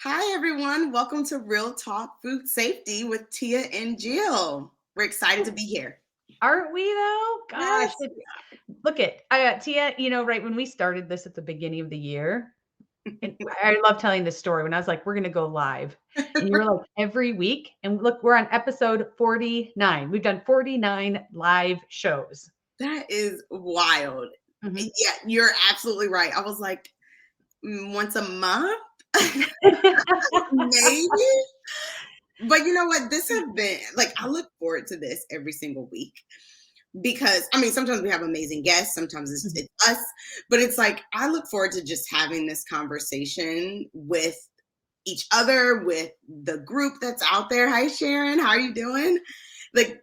Hi, everyone. Welcome to Real Talk Food Safety with Tia and Jill. We're excited to be here. Aren't we though? Gosh, Yes. look at Tia, right when we started this at the beginning of the year, and I love telling this story when I was like, we're gonna go live. And you were like every week. And look, we're on episode 49. We've done 49 live shows. That is wild. Mhm. Yeah, you're absolutely right. I was like, once a month, maybe. But you know what? This has been like, I look forward to this every single week because, I mean, sometimes we have amazing guests, sometimes Mhm. it's us, but it's like, I look forward to just having this conversation with each other, with the group that's out there. Hi, Sharon. How are you doing? Like,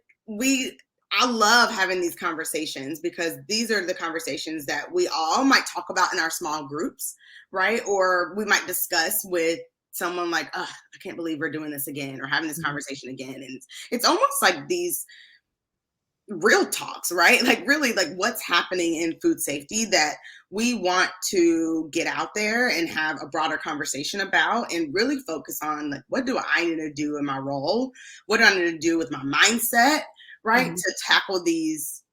I love having these conversations because these are the conversations that we all might talk about in our small groups, right? Or we might discuss with someone like, oh, I can't believe we're doing this again or having this Mhm. conversation again. And it's almost like these real talks, right? Like really like what's happening in food safety that we want to get out there and have a broader conversation about and really focus on like what do I need to do in my role? What do I need to do with my mindset, right? Mhm. To tackle these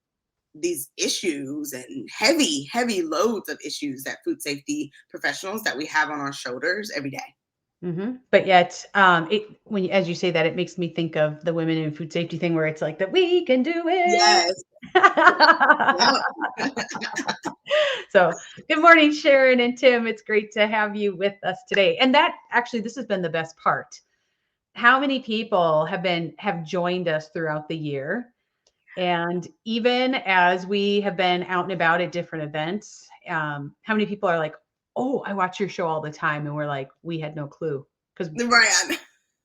issues and heavy loads of issues that food safety professionals that we have on our shoulders every day. Mhm. But yet, as you say that, it makes me think of the women in food safety thing where it's like that we can do it. Yes. Yep. So, good morning, Sharon and Tim. It's great to have you with us today. And that actually, this has been the best part. How many people have joined us throughout the year? And even as we have been out and about at different events, how many people are like, "Oh, I watch your show all the time," and we're like, "We had no clue." Because Right.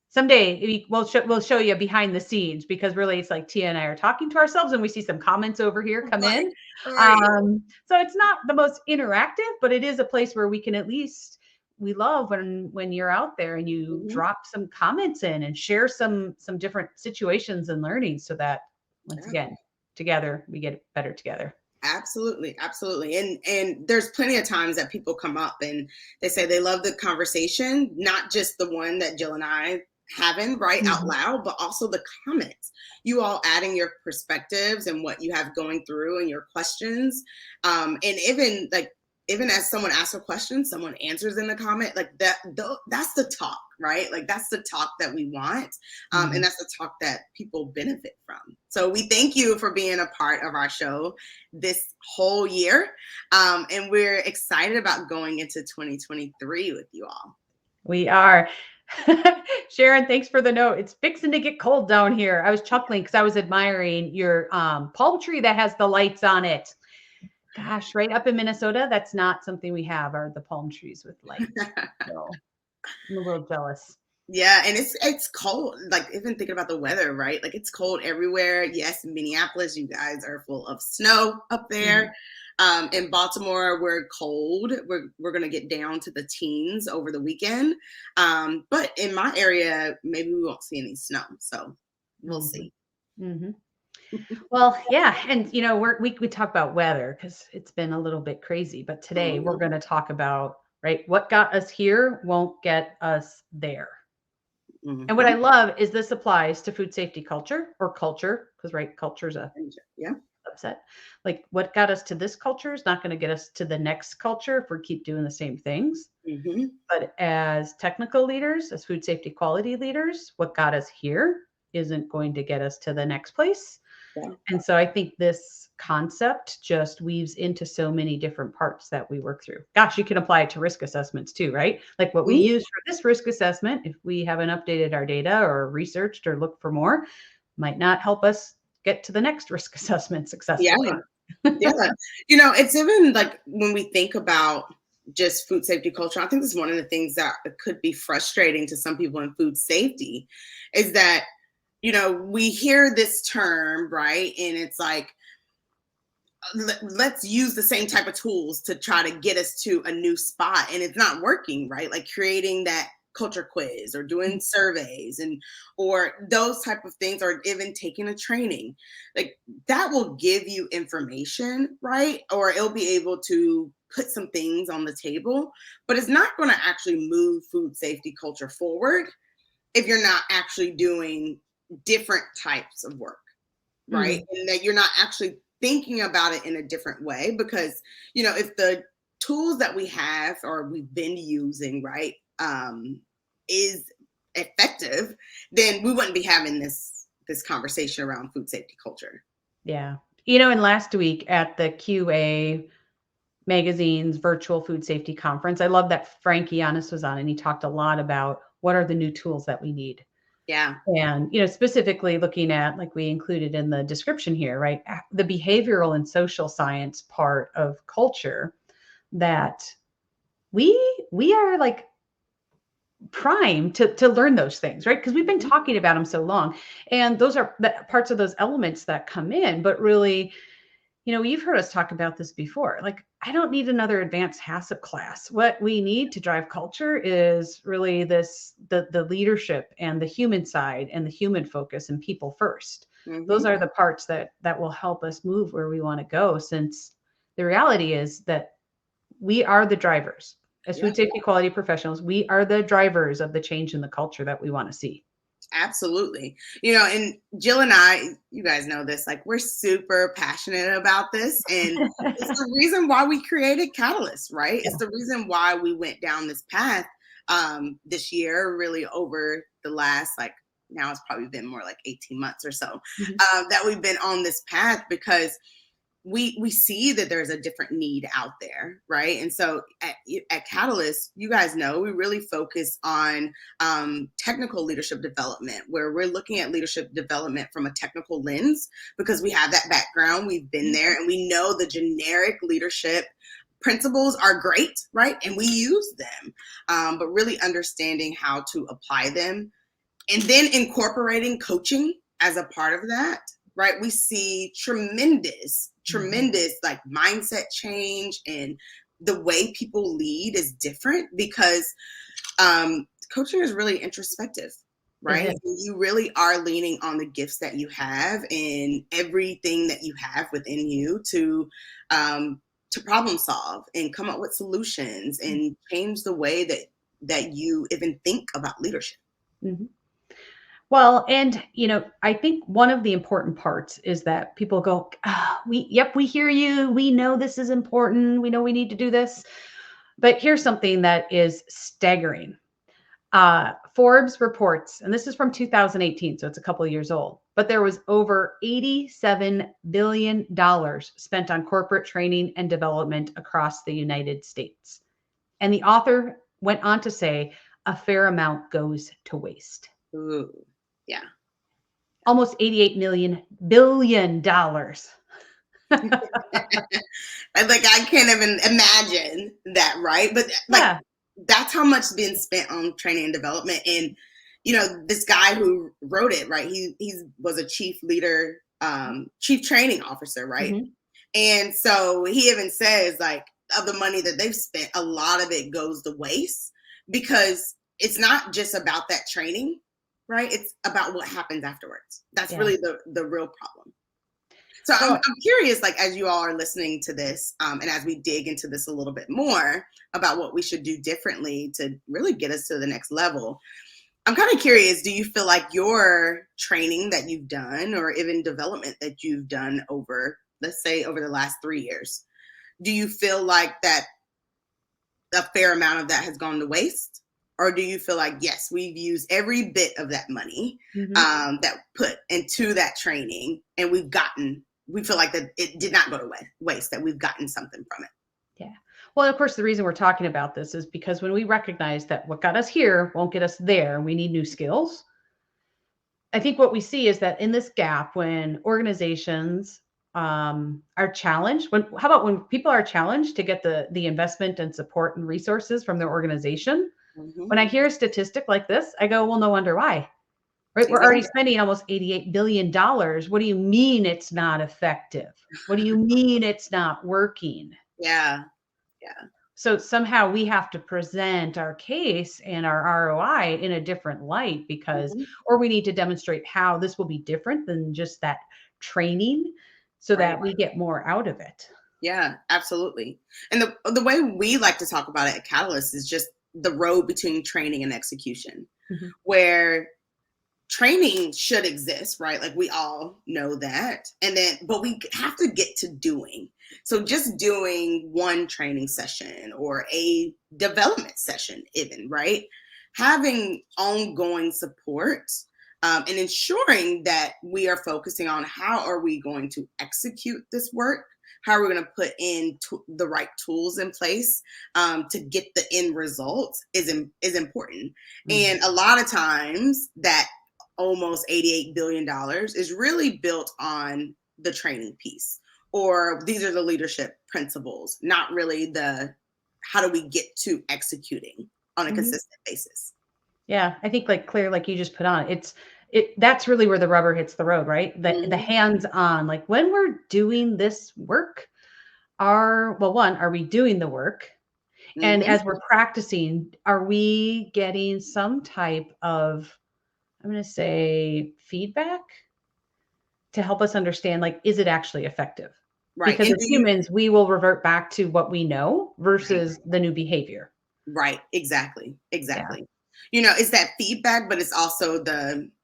someday we'll show you behind the scenes because really it's like Tia and I are talking to ourselves and we see some comments over here come Right. in. Right. So it's not the most interactive, but it is a place where we can at least we love when you're out there and you Mhm. drop some comments in and share some different situations and learnings so that once Yeah. again together we get better together. Absolutely, absolutely. And there's plenty of times that people come up and they say they love the conversation, not just the one that Jill and I having right out Mhm. loud, but also the comments. You all adding your perspectives and what you have going through and your questions. And even as someone asks a question, someone answers in the comment, like that's the talk, right? Like that's the talk that we want. And Mhm. that's the talk that people benefit from. So we thank you for being a part of our show this whole year. And we're excited about going into 2023 with you all. We are. Sharon, thanks for the note. It's fixing to get cold down here. I was chuckling because I was admiring your palm tree that has the lights on it. Gosh, right up in Minnesota, that's not something we have are the palm trees with lights. So I'm a little jealous. Yeah, and it's cold. Like even thinking about the weather, right? Like it's cold everywhere. Yes, in Minneapolis, you guys are full of snow up there. Mhm. In Baltimore, we're cold. We're gonna get down to the teens over the weekend. But in my area, maybe we won't see any snow. So we'll Mhm. see. Mhm. Well, yeah, and we talk about weather because it's been a little bit crazy, but today we're Mhm, going to talk about right what got us here won't get us there. And what I mhm. love is this applies to food safety culture or culture, because right, culture is a Yeah. subset. Like what got us to this culture is not going to get us to the next culture if we keep doing the same things. Hmm. But as technical leaders, as food safety quality leaders, what got us here isn't going to get us to the next place. Yeah. And so I think this concept just weaves into so many different parts that we work through. Gosh, you can apply it to risk assessments too, right? Like what we Mhm. use for this risk assessment, if we haven't updated our data or researched or looked for more, might not help us get to the next risk assessment Yeah. successfully. Yeah. It's even like when we think about just food safety culture, I think this is one of the things that could be frustrating to some people in food safety is that, we hear this term, right? And it's like, let's use the same type of tools to try to get us to a new spot. And it's not working, right? Like creating that culture quiz or doing surveys and or those type of things or even taking a training like that will give you information, right? Or it'll be able to put some things on the table, but it's not going to actually move food safety culture forward if you're not actually doing different types of work, right? Mhm. And that you're not actually thinking about it in a different way, because, if the tools that we have or we've been using, right, is effective, then we wouldn't be having this conversation around food safety culture. Yeah. And last week at the QA Magazine's virtual food safety conference, I love that Frank Giannis was on, and he talked a lot about what are the new tools that we need. Yeah. And, specifically looking at, like we included in the description here, right, the behavioral and social science part of culture, that we are like prime to learn those things, right? Because we've been talking about them so long, and those are the parts of those elements that come in. But really, you've heard us talk about this before. Like, I don't need another advanced HACCP class. What we need to drive culture is really the leadership and the human side and the human focus and people first. Those Mm-hmm. are the parts that will help us move where we want to go, since the reality is that we are the drivers. As Yeah. food safety quality professionals, we are the drivers of the change in the culture that we want to see. Absolutely. And Jill and I, you guys know this, like, we're super passionate about this. And it's the reason why we created Catalyst, right? Yeah. It's the reason why we went down this path this year, really over the last, like, now it's probably been more like 18 months or so Mhm. that we've been on this path, because we see that there's a different need out there, right? And so at Catalyst, you guys know, we really focus on technical leadership development, where we're looking at leadership development from a technical lens, because we have that background, we've been there, and we know the generic leadership principles are great, right? And we use them, but really understanding how to apply them, and then incorporating coaching as a part of that, right? We see tremendous like mindset change, and the way people lead is different, because coaching is really introspective, right? You really are leaning on the gifts that you have and everything that you have within you to problem solve and come up with solutions and change the way that you even think about leadership. Mm-hmm. Well, and I think one of the important parts is that people go, we hear you. We know this is important. We know we need to do this. But here's something that is staggering. Forbes reports, and this is from 2018, so it's a couple of years old, but there was over $87 billion spent on corporate training and development across the United States. And the author went on to say a fair amount goes to waste. Ooh, yeah. Almost $88 billion. Like, I can't even imagine that, right? But like, that's how much being spent on training and development. And this guy who wrote it, right, he was a chief training officer, right? Mm-hmm. And so he even says, like, of the money that they've spent, a lot of it goes to waste, because it's not just about that training, right? It's about what happens afterwards. That's really the real problem. So I'm curious, like, as you all are listening to this, and as we dig into this a little bit more about what we should do differently to really get us to the next level, I'm kind of curious, do you feel like your training that you've done, or even development that you've done over, let's say, over the last 3 years, do you feel like that a fair amount of that has gone to waste? Or do you feel like, yes, we've used every bit of that money that put into that training, and we feel like that it did not go to waste, that we've gotten something from it? Yeah. Well, of course, the reason we're talking about this is because when we recognize that what got us here won't get us there, we need new skills. I think what we see is that in this gap, when organizations are challenged, how about when people are challenged to get the investment and support and resources from their organization? Mm-hmm. When I hear a statistic like this, I go, well, no wonder why. Right? We're already spending almost $88 billion. What do you mean it's not effective? What do you mean it's not working? Yeah. Yeah. So somehow we have to present our case and our ROI in a different light, because, or we need to demonstrate how this will be different than just that training, so that we get more out of it. Yeah, absolutely. And the way we like to talk about it at Catalyst is just the road between training and execution, Mhm. where training should exist, right? Like we all know that. And then, but we have to get to doing. So just doing one training session or a development session, even, right? Having ongoing support and ensuring that we are focusing on how are we going to execute this work? How are we going to put in the right tools in place to get the end results is important. Mhm. And a lot of times that almost $88 billion is really built on the training piece, or these are the leadership principles, not really the how do we get to executing on a Mhm. consistent basis. Yeah, I think like Claire, like you just put on, that's really where the rubber hits the road, right? The Mm-hmm. hands on, like when we're doing this work, well, one, are we doing the work? And Mm-hmm. as we're practicing, are we getting some type of, I'm going to say, feedback to help us understand, like, is it actually effective? Right. Because And as do you humans, we will revert back to what we know right. versus the new behavior. Right. Exactly. Yeah. Exactly. It's that feedback, but it's also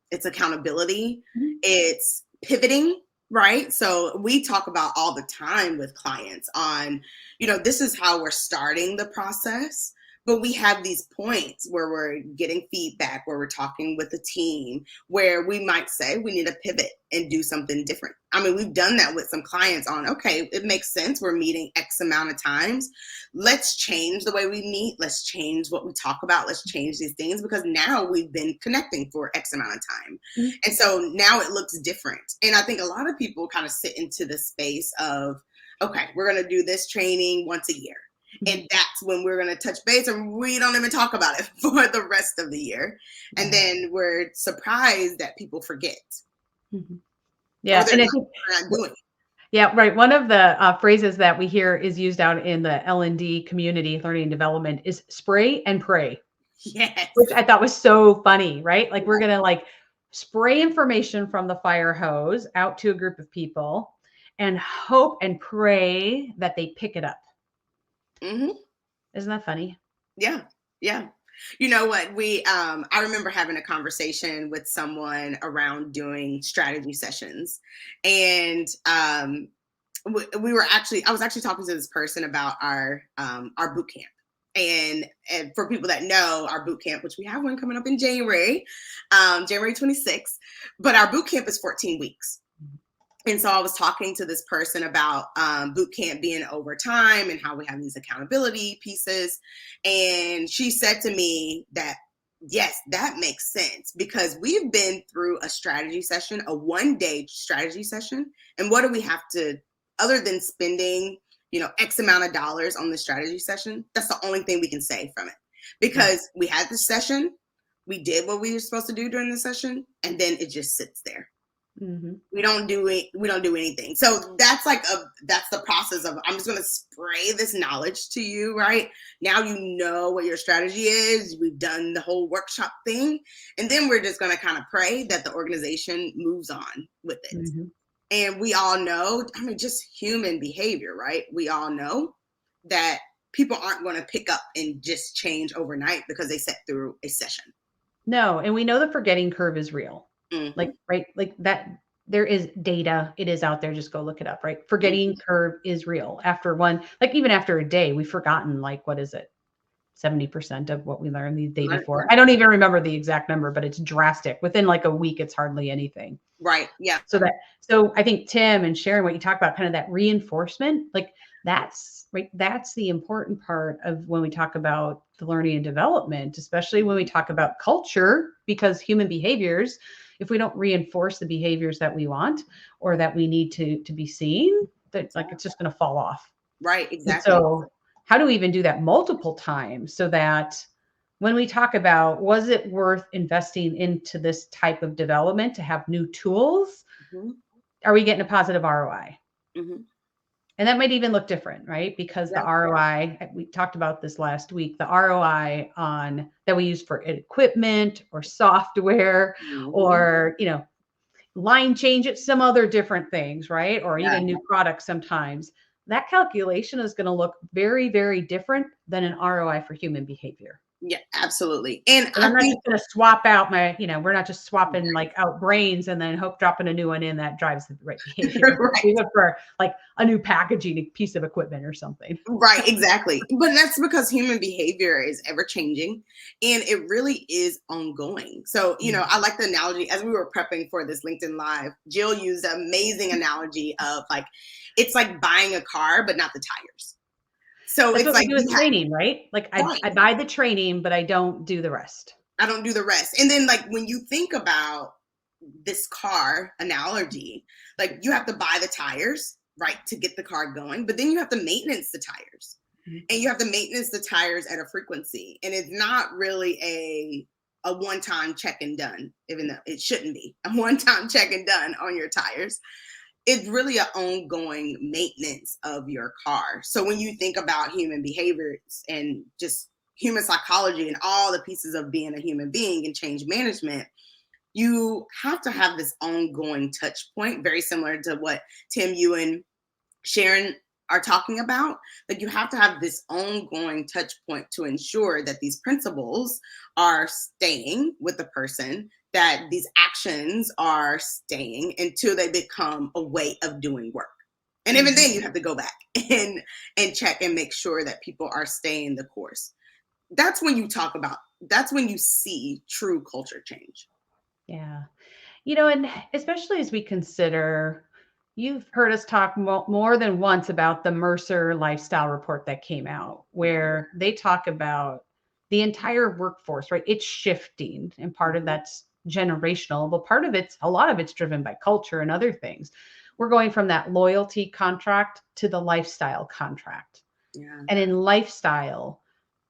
it's accountability. Mhm. It's pivoting, right? So we talk about all the time with clients on, this is how we're starting the process. But we have these points where we're getting feedback, where we're talking with the team, where we might say we need to pivot and do something different. I mean, we've done that with some clients on, okay, it makes sense. We're meeting X amount of times. Let's change the way we meet. Let's change what we talk about. Let's change these things because now we've been connecting for X amount of time. Mhm. And so now it looks different. And I think a lot of people kind of sit into the space of, okay, we're going to do this training once a year. Mhm. And that's when we're going to touch base and we don't even talk about it for the rest of the year. And Yeah. then we're surprised that people forget Mhm. or Yeah. And I think, they're not doing it. yeah, right. One of the phrases that we hear is used out in the L&D community, learning and development, is spray and pray, which Yes. I thought was so funny, right? Like we're going to like spray information from the fire hose out to a group of people and hope and pray that they pick it up. Mm-hmm. Isn't that funny? Yeah. Yeah. You know what? I remember having a conversation with someone around doing strategy sessions. And I was actually talking to this person about our boot camp. And for people that know our boot camp, which we have one coming up in January, January 26th, but our boot camp is 14 weeks. And so I was talking to this person about boot camp being over time and how we have these accountability pieces. And she said to me that, yes, that makes sense because we've been through a strategy session, a 1-day strategy session. And what do we have to, other than spending, X amount of dollars on the strategy session? That's the only thing we can say from it Yeah. because we had the session, we did what we were supposed to do during the session, and then it just sits there. Hmm. We don't do it. We don't do anything. So that's the process of, I'm just going to spray this knowledge to you, right? Now you know what your strategy is. We've done the whole workshop thing. And then we're just going to kind of pray that the organization moves on with it. Hmm. And we all know, I mean, just human behavior, right? We all know that people aren't going to pick up and just change overnight because they sat through a session. No, and we know the forgetting curve is real. Mm-hmm. Like, right, like that there is data, it is out there, just go look it up, right? Mm-hmm. Forgetting curve is real. After one, like even after a day, we've forgotten like what is it? 70% of what we learned the day before. Yeah. I don't even remember the exact number, but it's drastic. Within like a week, it's hardly anything. Right. Yeah. So I think Tim and Sharon, what you talk about, kind of that reinforcement, like that's right. That's the important part of when we talk about the learning and development, especially when we talk about culture, because human behaviors, if we don't reinforce the behaviors that we want or that we need to be seen, that like it's just going to fall off. Right. And Exactly. so how do we even do that multiple times so that when we talk about was it worth investing into this type of development to have new tools, Mm-hmm. are we getting a positive ROI? Mm-hmm. And that might even look different, right? Because the Yeah. ROI, we talked about this last week, the ROI on that we use for equipment or software Mm-hmm. or, line change at some other different things, right? Or Yeah. even new products sometimes. that calculation is going to look very, very different than an ROI for human behavior. Yeah, absolutely. And And I I'm not think just going to swap out we're not just swapping like out brains and then hope dropping a new one in that drives the right behavior. We right. look for like a new packaging piece of equipment or something. Right, exactly. But that's because human behavior is ever changing and it really is ongoing. So, I like the analogy as we were prepping for this LinkedIn Live, Jill used an amazing analogy of like, it's like buying a car, but not the tires. So That's it's what we like do with training, right? Like right. I buy the training, but I don't do the rest. I don't do the rest. And then like when you think about this car analogy, like you have to buy the tires, right, to get the car going, but then you have to maintenance the tires. Mhm. And you have to maintenance the tires at a frequency. And it's not really a one-time check and done, even though it shouldn't be a one-time check and done on your tires. It's really an ongoing maintenance of your car. So when you think about human behaviors and just human psychology and all the pieces of being a human being and change management, you have to have this ongoing touch point, very similar to what Tim, you and Sharon are talking about. Like you have to have this ongoing touch point to ensure that these principles are staying with the person, that these actions are staying until they become a way of doing work. And even then you have to go back and check and make sure that people are staying the course. That's when that's when you see true culture change. Yeah. And especially as we consider, you've heard us talk more than once about the Mercer lifestyle report that came out, where they talk about the entire workforce, right? It's shifting, and part of that's generational, but a lot of it's driven by culture and other things. We're going from that loyalty contract to the lifestyle contract. Yeah. And in lifestyle,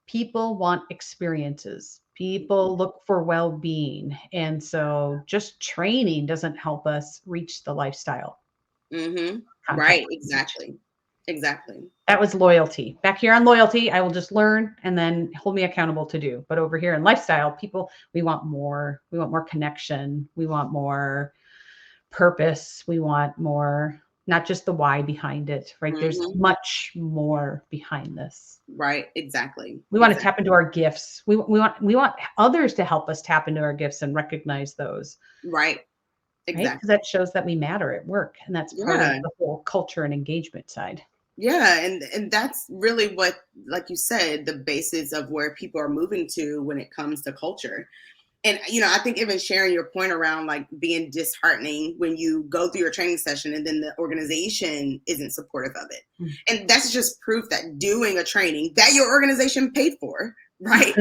people want experiences. People look for well-being. And so just training doesn't help us reach the lifestyle Right, contract. exactly. Exactly. That was loyalty. Back here on loyalty, I will just learn and then hold me accountable to do. But over here in lifestyle, people, we want more. We want more connection. We want more purpose. We want more, not just the why behind it, right? There's much more behind this. Right, exactly. We want to tap into our gifts. We want others to help us tap into our gifts and recognize those. Right, Right? exactly. Because that shows that we matter at work. And that's part of Yeah. the whole culture and engagement side. Yeah, and that's really what, like you said, the basis of where people are moving to when it comes to culture. And I think even sharing your point around like being disheartening when you go through your training session and then the organization isn't supportive of it. And that's just proof that doing a training that your organization paid for, right?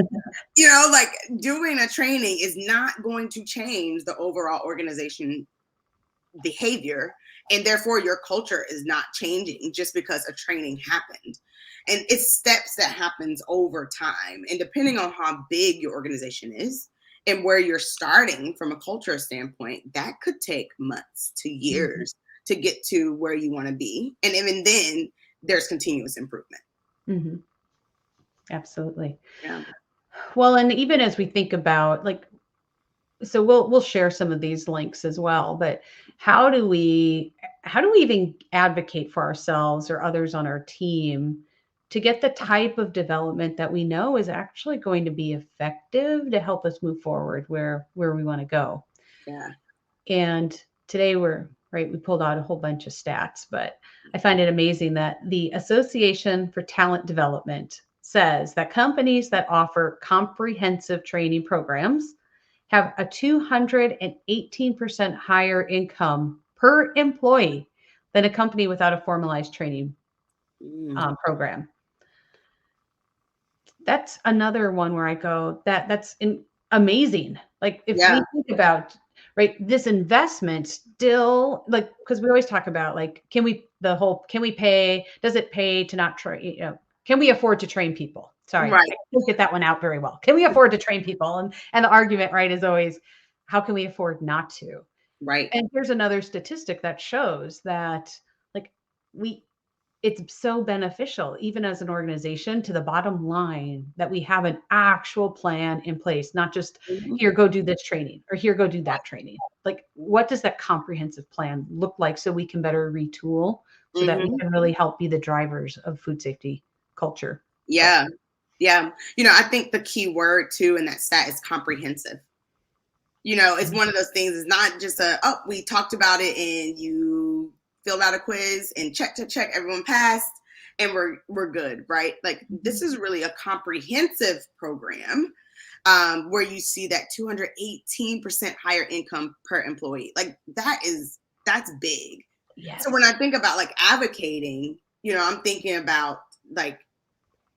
Like doing a training is not going to change the overall organization behavior, and therefore your culture is not changing just because a training happened. And it's steps that happens over time, and depending on how big your organization is and where you're starting from a culture standpoint, that could take months to years to get to where you want to be. And even then there's continuous improvement. Absolutely. Yeah. Well, and even as we think about so we'll share some of these links as well, but how do we even advocate for ourselves or others on our team to get the type of development that we know is actually going to be effective to help us move forward where we want to go? Yeah. And today we pulled out a whole bunch of stats, but I find it amazing that the Association for Talent Development says that companies that offer comprehensive training programs have a 218% higher income per employee than a company without a formalized training program. That's another one where I go, that's amazing. Like if we think about this investment still, like, because we always talk about like, can we pay? Does it pay to not train? Can we afford to train people? Sorry, Right. I didn't get that one out very well. Can we afford to train people? And the argument, right, is always, how can we afford not to? Right. And here's another statistic that shows that like it's so beneficial, even as an organization, to the bottom line that we have an actual plan in place, not just here, go do this training or here, go do that training. Like, what does that comprehensive plan look like so we can better retool so that we Mhm. can really help be the drivers of food safety culture. Yeah. Yeah. I think the key word too in that stat is comprehensive. It's one of those things. It's not just we talked about it and you filled out a quiz and check, everyone passed and we're good, right? Like this is really a comprehensive program where you see that 218% higher income per employee. Like that's big. Yes. So when I think about like advocating, I'm thinking about like,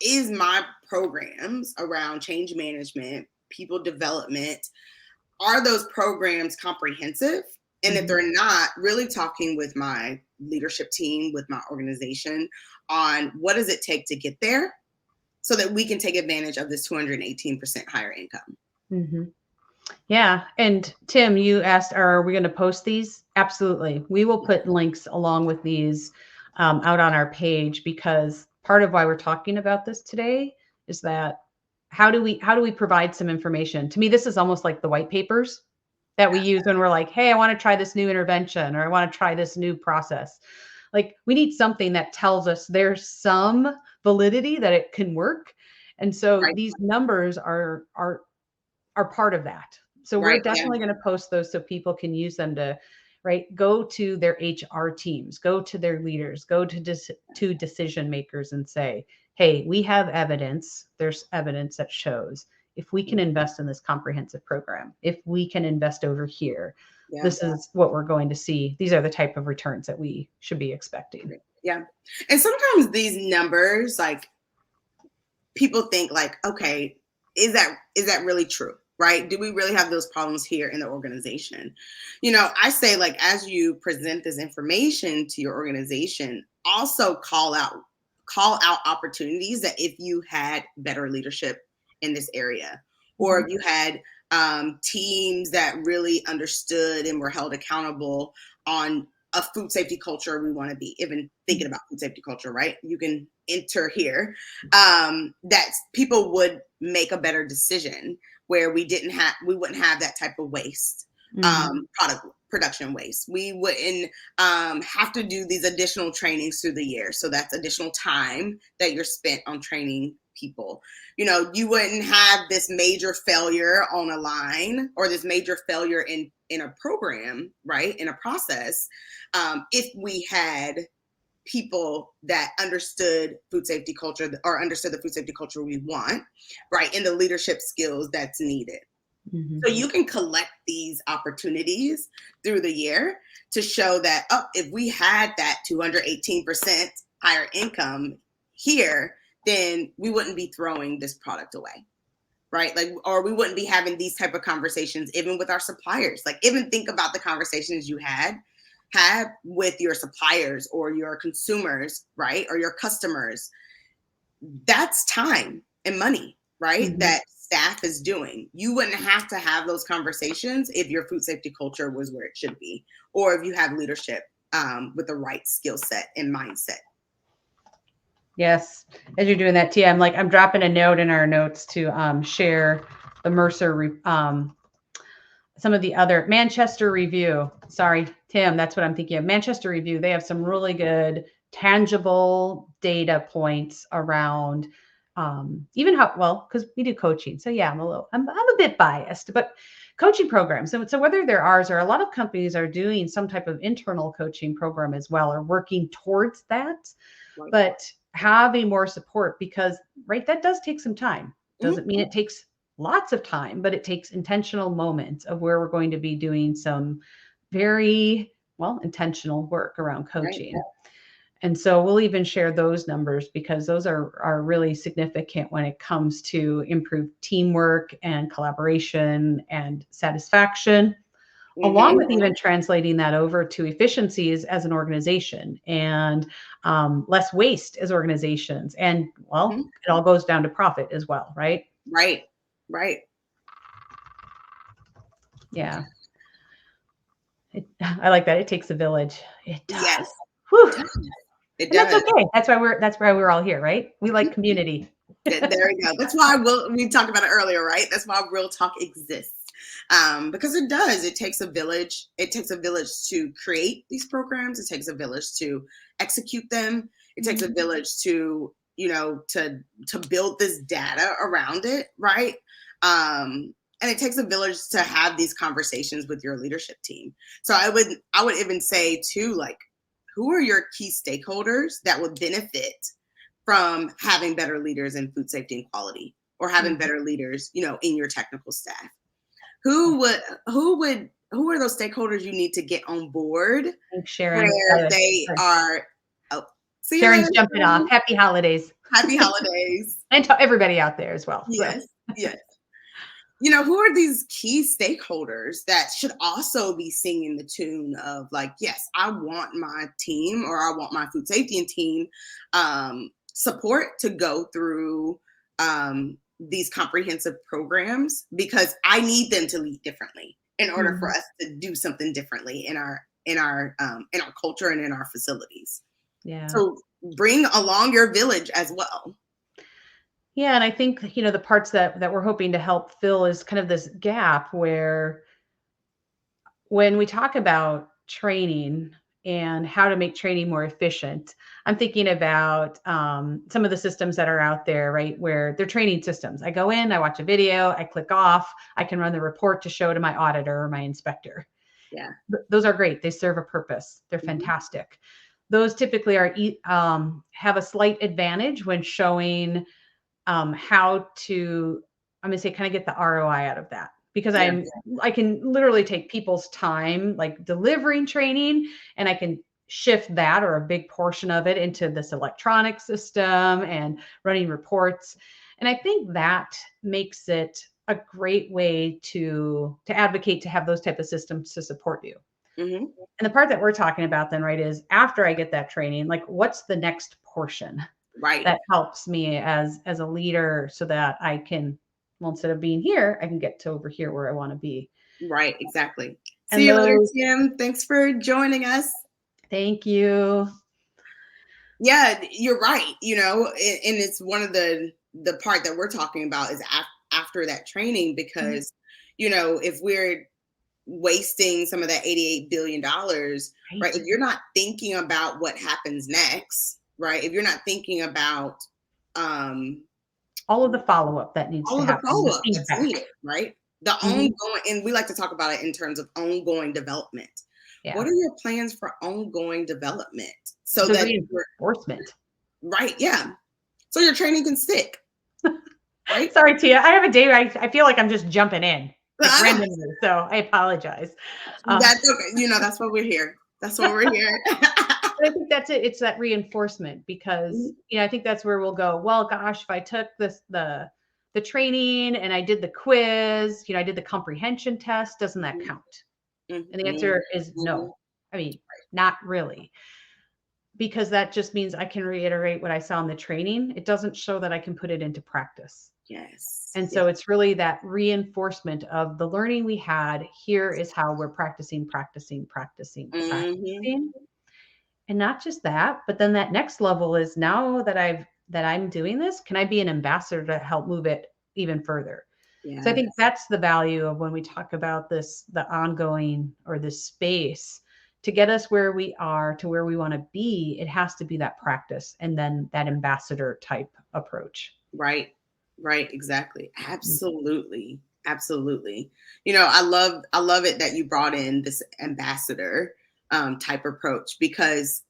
is my programs around change management, people development, are those programs comprehensive? And if they're not, really talking with my leadership team, with my organization on what does it take to get there so that we can take advantage of this 218% higher income. Mm-hmm. Yeah. And Tim, you asked, are we going to post these? Absolutely. We will put links along with these out on our page, because part of why we're talking about this today is that how do we provide some information? To me, this is almost like the white papers that we use when we're like, hey, I want to try this new intervention, or I want to try this new process. Like we need something that tells us there's some validity that it can work. And so these numbers are part of that. So we're definitely going to post those so people can use them to, go to their HR teams, go to their leaders, go to decision makers and say, hey, we have evidence. There's evidence that shows if we can invest in this comprehensive program, if we can invest over here, this is what we're going to see. These are the type of returns that we should be expecting. Yeah. And sometimes these numbers, like people think like, okay, is that really true? Right? Do we really have those problems here in the organization? I say like, as you present this information to your organization, also call out opportunities that if you had better leadership in this area, or if you had teams that really understood and were held accountable on a food safety culture we want to be, even thinking about food safety culture, right? You can enter here, that people would make a better decision where we wouldn't have that type of waste, production waste. We wouldn't have to do these additional trainings through the year. So that's additional time that you're spent on training people. You wouldn't have this major failure on a line or this major failure in a program, right? In a process, if we had people that understood food safety culture or understood the food safety culture we want, right? And the leadership skills that's needed. So you can collect these opportunities through the year to show that, if we had that 218% higher income here, then we wouldn't be throwing this product away, right? Like, or we wouldn't be having these type of conversations, even with our suppliers. Like, even think about the conversations you had with your suppliers or your consumers, right? Or your customers. That's time and money, right? That staff is doing. You wouldn't have to have those conversations if your food safety culture was where it should be, or if you have leadership with the right skill set and mindset. Yes. As you're doing that, Tia, I'm dropping a note in our notes to share the Mercer, some of the other Manchester Review. Sorry, Tim, that's what I'm thinking of. Manchester Review. They have some really good tangible data points around even how well, because we do coaching. So yeah, I'm a bit biased, but coaching programs. So whether they're ours or a lot of companies are doing some type of internal coaching program as well, or working towards that. Right. But having more support, because that does take some time. Doesn't mean it takes lots of time, but it takes intentional moments of where we're going to be doing some very intentional work around coaching. Right. And so we'll even share those numbers, because those are really significant when it comes to improved teamwork and collaboration and satisfaction, along with even translating that over to efficiencies as an organization and less waste as organizations. And it all goes down to profit as well, right? Right. Yeah. I like that. It takes a village. It does. Yes. Whew. It does. That's okay. That's why we're all here, right? We like community. There we go. That's why we talked about it earlier, right? That's why Real Talk exists. Because it does. It takes a village. It takes a village to create these programs. It takes a village to execute them. It takes a village to, to build this data around it, right? And it takes a village to have these conversations with your leadership team. So I would even say too, like, who are your key stakeholders that would benefit from having better leaders in food safety and quality, or having better leaders, in your technical staff? Who are those stakeholders you need to get on board? Thanks, Sharon. Where they are. Oh, see you Sharon's later. jumping off. Happy holidays. Happy holidays. And to everybody out there as well. Yes. So. Yes. Who are these key stakeholders that should also be singing the tune of, like, yes, I want my team, or I want my food safety and team support to go through these comprehensive programs, because I need them to lead differently in order for us to do something differently in our culture and in our facilities. Yeah. So bring along your village as well. Yeah. And I think, the parts that we're hoping to help fill is kind of this gap where, when we talk about training and how to make training more efficient, I'm thinking about some of the systems that are out there, right? Where they're training systems. I go in, I watch a video, I click off, I can run the report to show to my auditor or my inspector. Yeah. Those are great. They serve a purpose. They're fantastic. Those typically have a slight advantage when showing how to, I'm going to say, kind of get the ROI out of that. Because I can literally take people's time, like delivering training, and I can shift that, or a big portion of it, into this electronic system and running reports. And I think that makes it a great way to advocate to have those type of systems to support you. And the part that we're talking about then, right, is after I get that training, like, what's the next portion, right, that helps me as a leader, so that I can, well, instead of being here, I can get to over here where I want to be. Right, exactly. See you later, Tim. Thanks for joining us. Thank you. Yeah, you're right. And it's one of the part that we're talking about is after that training, because, if we're wasting some of that $88 billion, right? If you're not thinking about what happens next, right? If you're not thinking about all of the follow-up that needs to happen, the feedback that's needed, right? The ongoing, and we like to talk about it in terms of ongoing development. Yeah. What are your plans for ongoing development? So that reinforcement. Right. Yeah. So your training can stick. Right. Sorry, Tia. I have a day I feel like I'm just jumping in randomly, so I apologize. That's okay. That's why we're here. That's why we're here. But I think that's it. It's that reinforcement, because I think that's where we'll go, well, gosh, if I took the training and I did the quiz, I did the comprehension test, doesn't that count? And the answer is no. I mean, not really. Because that just means I can reiterate what I saw in the training. It doesn't show that I can put it into practice. Yes. And so it's really that reinforcement of the learning we had. Here is how we're practicing. And not just that, but then that next level is, now that I'm doing this, can I be an ambassador to help move it even further? Yes. So I think that's the value of when we talk about this, the ongoing, or this space to get us where we are to where we want to be. It has to be that practice, and then that ambassador type approach. Right. Exactly. Absolutely. Absolutely. I love it that you brought in this ambassador type approach, because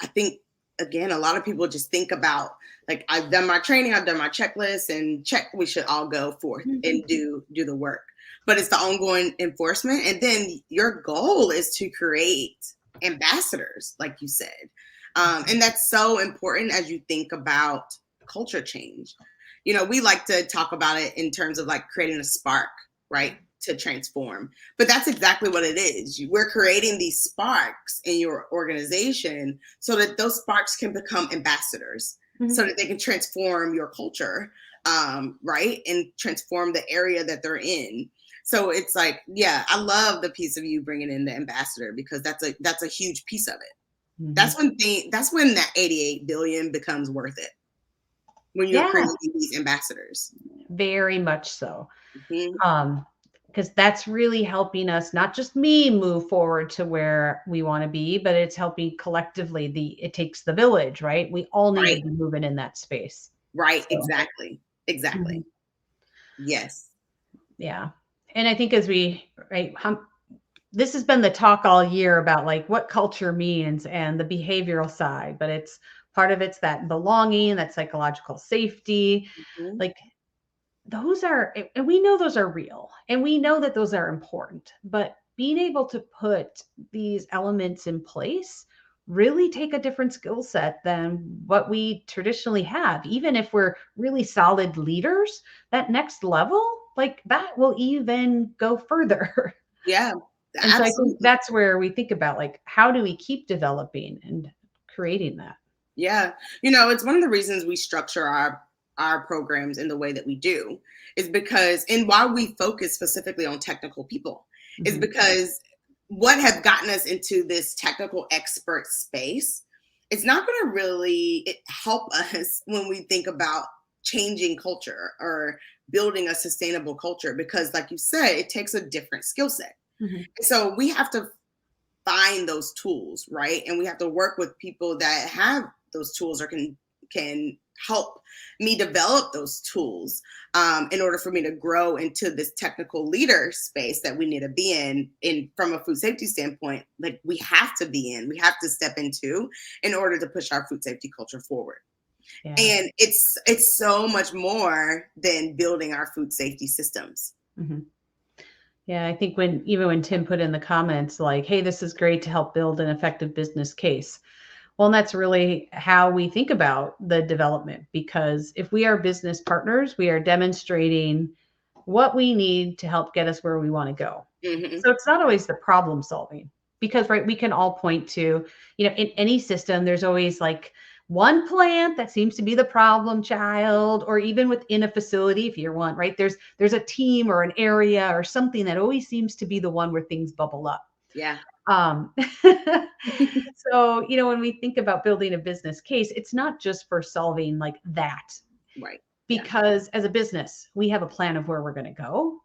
I think, again, a lot of people just think about, like, I've done my training, I've done my checklist, and check, we should all go forth and do the work. But it's the ongoing enforcement. And then your goal is to create ambassadors, like you said. And that's so important as you think about culture change. We like to talk about it in terms of, like, creating a spark, right, to transform. But that's exactly what it is. We're creating these sparks in your organization so that those sparks can become ambassadors, so that they can transform your culture, right, and transform the area that they're in. So it's like, yeah, I love the piece of you bringing in the ambassador, because that's a huge piece of it. That's when that 88 billion becomes worth it. When you're creating these ambassadors. Very much so. because that's really helping us, not just me move forward to where we want to be, but it's helping collectively. It takes the village, right? We all need to Right. be moving in that space. Right. So, Exactly. Exactly. mhm, Yes. yeah. And I think as we, right, this has been the talk all year about like what culture means and the behavioral side, but it's part of it's that belonging, that psychological safety, Mhm. like those are, and we know those are real and we know that those are important, but being able to put these elements in place really take a different skill set than what we traditionally have. Even if we're really solid leaders, that next level, like that will even go further. Yeah. And so I think Absolutely. that's where we think about like, how do we keep developing and creating that? Yeah. It's one of the reasons we structure our programs in the way that we do is because, and why we focus specifically on technical people is Mhm. because what have gotten us into this technical expert space, it's not going to really help us when we think about changing culture or building a sustainable culture, because like you said, it takes a different skill set. Mhm. So we have to find those tools, right? And we have to work with people that have those tools or can help me develop those tools in order for me to grow into this technical leader space that we need to be in from a food safety standpoint. Like we have to be in, we have to step into in order to push our food safety culture forward. Yeah. And it's so much more than building our food safety systems. Mhm. Yeah, I think even when Tim put in the comments like, "Hey, this is great to help build an effective business case." Well, and that's really how we think about the development, because if we are business partners, we are demonstrating what we need to help get us where we want to go. Hmm. So it's not always the problem solving, because right, we can all point to, in any system there's always like one plant that seems to be the problem child, or even within a facility, if you're one, right, there's a team or an area or something that always seems to be the one where things bubble up. Yeah. um so when we think about building a business case, it's not just for solving like that, Right. Yeah. because as a business we have a plan of where we're going to go.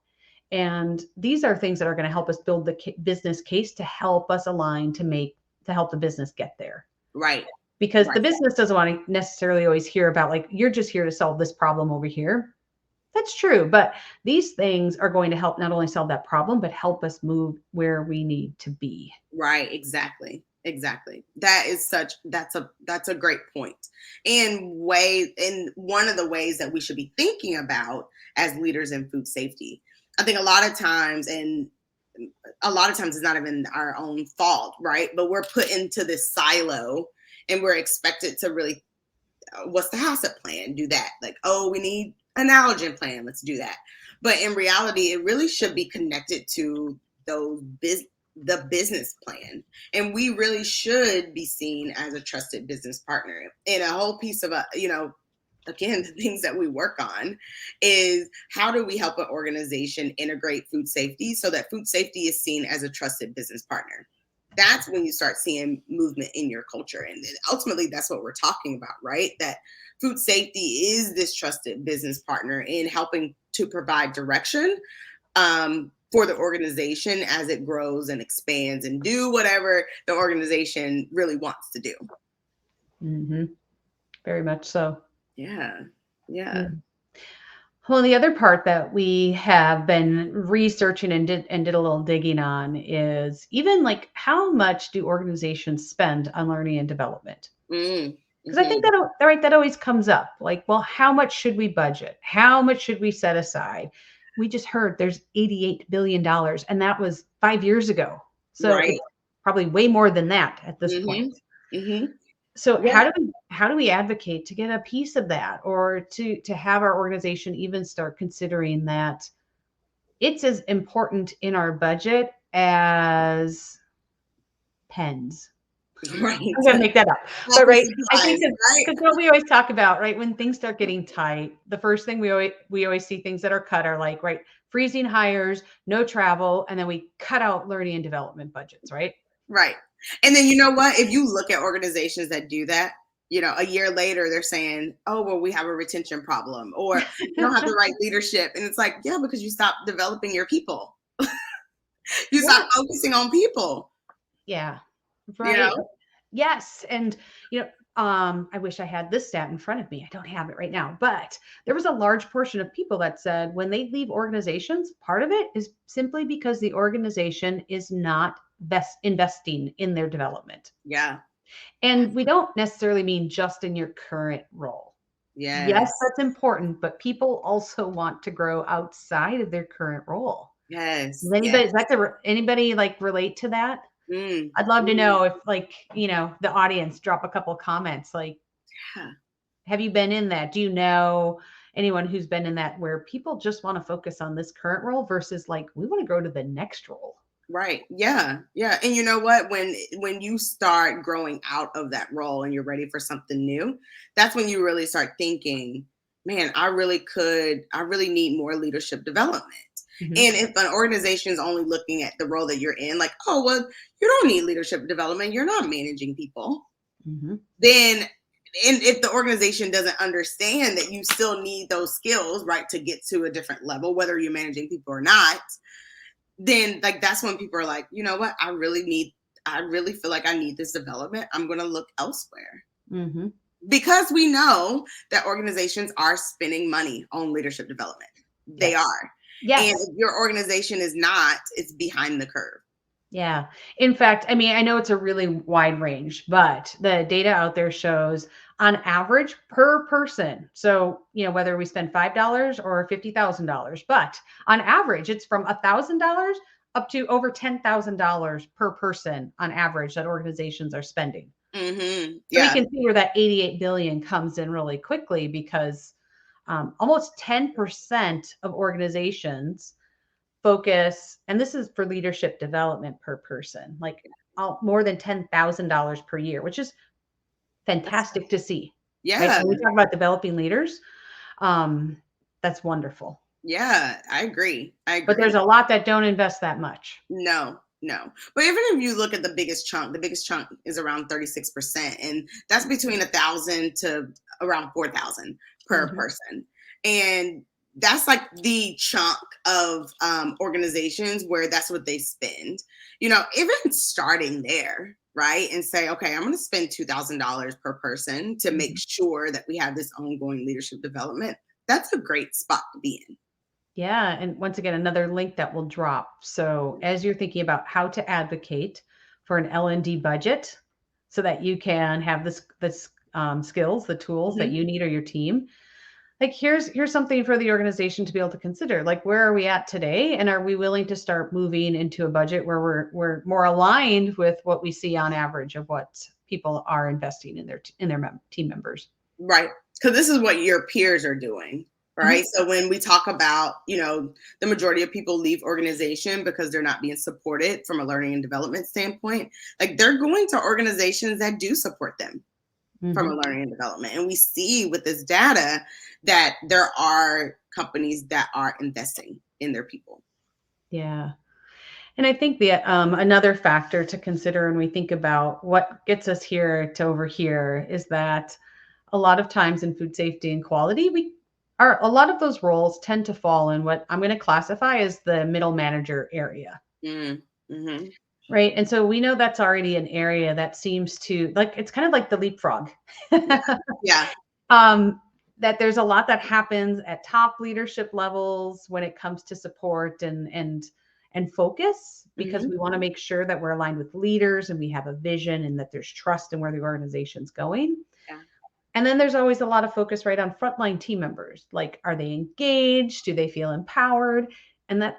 And these are things that are going to help us build the business case to help us align to help the business get there. Right. Because the Right. business doesn't want to necessarily always hear about like, you're just here to solve this problem over here. That's true. But these things are going to help not only solve that problem, but help us move where we need to be. Right, exactly. Exactly. That's a great point. And one of the ways that we should be thinking about as leaders in food safety. I think a lot of times it's not even our own fault, right? But we're put into this silo and we're expected to really what's the HACCP plan? Do that. Like, oh, we need an allergen plan. Let's do that. But in reality, it really should be connected to those the business plan. And we really should be seen as a trusted business partner. And a whole piece of, again, the things that we work on is how do we help an organization integrate food safety so that food safety is seen as a trusted business partner? That's when you start seeing movement in your culture. And ultimately, that's what we're talking about, right? That food safety is this trusted business partner in helping to provide direction for the organization as it grows and expands and do whatever the organization really wants to do. Hmm. Very much so. Yeah. Yeah. Yeah. Well, the other part that we have been researching and did a little digging on is even like, how much do organizations spend on learning and development? Mm, Because I think hmm. that always comes up. Like, well, how much should we budget? How much should we set aside? We just heard there's $88 billion, and that was 5 years ago. So Right. it's probably way more than that at this point. Hmm. Hmm. So Yeah. how do we advocate to get a piece of that, or to have our organization even start considering that it's as important in our budget as pens? Right. I'm gonna make that up. But Office right, I think supplies, right? because what we always talk about, right, when things start getting tight, the first thing we always see things that are cut are like, right, freezing hires, no travel, and then we cut out learning and development budgets, right? Right. And then you know what? If you look at organizations that do that, a year later they're saying, "Oh, well, we have a retention problem," or "We don't have the right leadership." And it's like, yeah, because you stopped developing your people. You Yeah. stop focusing on people, Yeah. you Right. know? Yes. And, I wish I had this stat in front of me. I don't have it right now, but there was a large portion of people that said when they leave organizations, part of it is simply because the organization is not investing in their development. Yeah. And we don't necessarily mean just in your current role. Yes, Yes. that's important, but people also want to grow outside of their current role. Yes. Does anybody, Yes. is that anybody like relate to that? Mm. I'd love to Mm. know if like, the audience drop a couple comments. Like, Yeah. have you been in that? Do you know anyone who's been in that where people just want to focus on this current role versus like, we want to go to the next role? Right. Yeah. Yeah. And you know what? When you start growing out of that role and you're ready for something new, that's when you really start thinking, man, I really need more leadership development. Hmm. And if an organization is only looking at the role that you're in, like, oh, well, you don't need leadership development, you're not managing people, Hmm. then and if the organization doesn't understand that you still need those skills, right, to get to a different level, whether you're managing people or not, then like that's when people are like, you know what, I really feel like I need this development. I'm going to look elsewhere. Hmm. Because we know that organizations are spending money on leadership development. They Yes. are. And Yes. if your organization is not, it's behind the curve. Yeah. In fact, I mean, I know it's a really wide range, but the data out there shows on average per person. So, whether we spend $5 or $50,000, but on average, it's from $1,000 up to over $10,000 per person on average that organizations are spending. So we Yeah. can see where that 88 billion comes in really quickly because almost 10% of organizations focus, and this is for leadership development per person, like more than $10,000 per year, which is That's, fantastic to see, right? yeah. When we talk about developing leaders, um, that's wonderful. Yeah. I agree. I But there's agree. a lot that don't invest that much. No, no. But even if you look at the biggest chunk is around 36%. And that's between 1,000 to around 4,000 per Mhm. person. And that's like the chunk of organizations where that's what they spend. Even starting there, right? And say, okay, I'm going to spend $2,000 per person to make Mhm. sure that we have this ongoing leadership development. That's a great spot to be in. Yeah, and once again, another link that will drop. So as you're thinking about how to advocate for an L&D budget so that you can have this skills, the tools that Mhm. you need or your team, like here's something for the organization to be able to consider. Like, where are we at today, and are we willing to start moving into a budget where we're more aligned with what we see on average of what people are investing in their team members. Right. Because this is what your peers are doing. Right. Mhm. So when we talk about, the majority of people leave organization because they're not being supported from a learning and development standpoint, like they're going to organizations that do support them from a Mhm. learning and development. And we see with this data that there are companies that are investing in their people. Yeah. And I think the another factor to consider when we think about what gets us here to over here is that a lot of times in food safety and quality, a lot of those roles tend to fall in what I'm going to classify as the middle manager area. Mm, hmm. Right. And so we know that's already an area that seems to like it's kind of like the leapfrog. Yeah. um, that there's a lot that happens at top leadership levels when it comes to support and focus because Hmm. we want to make sure that we're aligned with leaders and we have a vision and that there's trust in where the organization's going. Yeah. And then there's always a lot of focus right on frontline team members. Like, are they engaged? Do they feel empowered? And that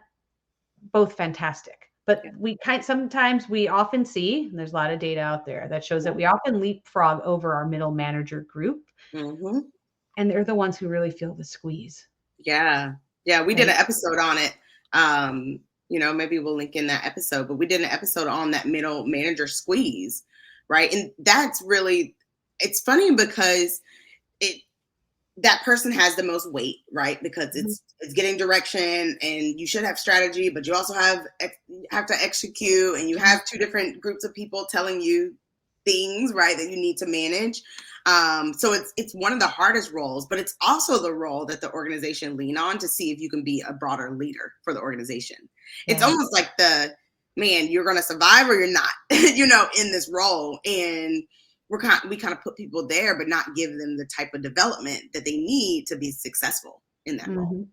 both fantastic. But Yeah. sometimes we often see, and there's a lot of data out there that shows that we often leapfrog over our middle manager group, Hmm. and they're the ones who really feel the squeeze, Yeah. Yeah. We did right? an episode on it. Um, maybe we'll link in that episode, but we did an episode on that middle manager squeeze, right? And that's really, it's funny because it, that person has the most weight, right? Because Mhm. it's getting direction and you should have strategy, but you also have to execute, and you have two different groups of people telling you things, right, that you need to manage. So it's one of the hardest roles, but it's also the role that the organization lean on to see if you can be a broader leader for the organization. It's Yeah. almost like man, you're going to survive or you're not, in this role. And we kind of put people there, but not give them the type of development that they need to be successful in that role. Mhm.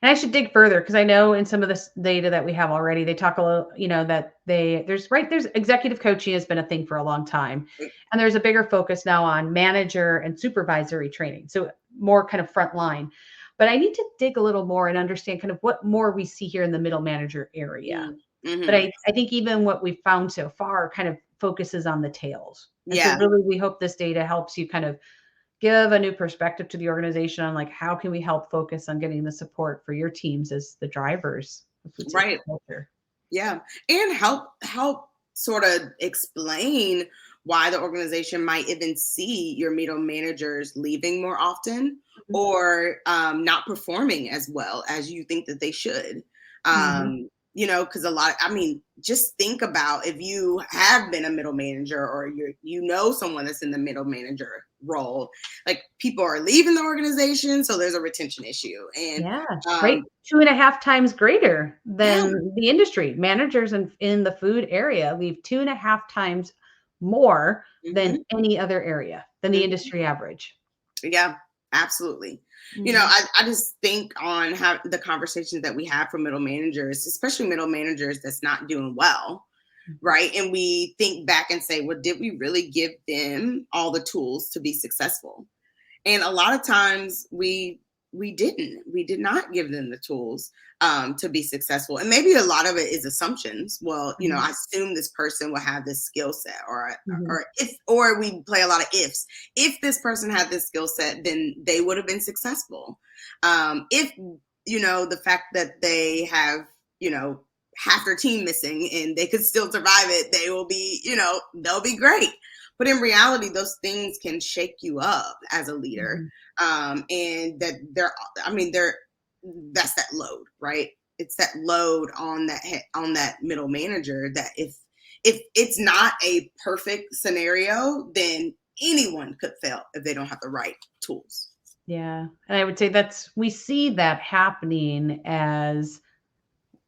And I should dig further because I know in some of this data that we have already, they talk a little, that there's executive coaching has been a thing for a long time. And there's a bigger focus now on manager and supervisory training. So more kind of front line. But I need to dig a little more and understand kind of what more we see here in the middle manager area. But Mm-hmm. I think even what we've found so far kind of focuses on the tails. And so Yeah. really we hope this data helps you kind of give a new perspective to the organization on like how can we help focus on getting the support for your teams as the drivers of food safety Right. culture. Yeah. And help sort of explain why the organization might even see your middle managers leaving more often or not performing as well as you think that they should. Mm-hmm. Because just think about if you have been a middle manager or someone that's in the middle manager role, like people are leaving the organization, so there's a retention issue. And Yeah, right. 2.5 times greater than the industry. Managers in the food area leave 2.5 times more mm-hmm. than any other area than the Mm-hmm. industry average. Yeah, absolutely. Mm-hmm. I just think on how the conversations that we have for middle managers, especially middle managers that's not doing well, right? And we think back and say, well, did we really give them all the tools to be successful? And a lot of times we did not give them the tools to be successful. And maybe a lot of it is assumptions. Well, I assume this person will have this skill set, or we play a lot of ifs. If this person had this skill set, then they would have been successful. If the fact that they have half their team missing and they could still survive it, they will be they'll be great. But in reality, those things can shake you up as a leader. And that that's that load, right? It's that load on that middle manager that if it's not a perfect scenario, then anyone could fail if they don't have the right tools. Yeah. And I would say we see that happening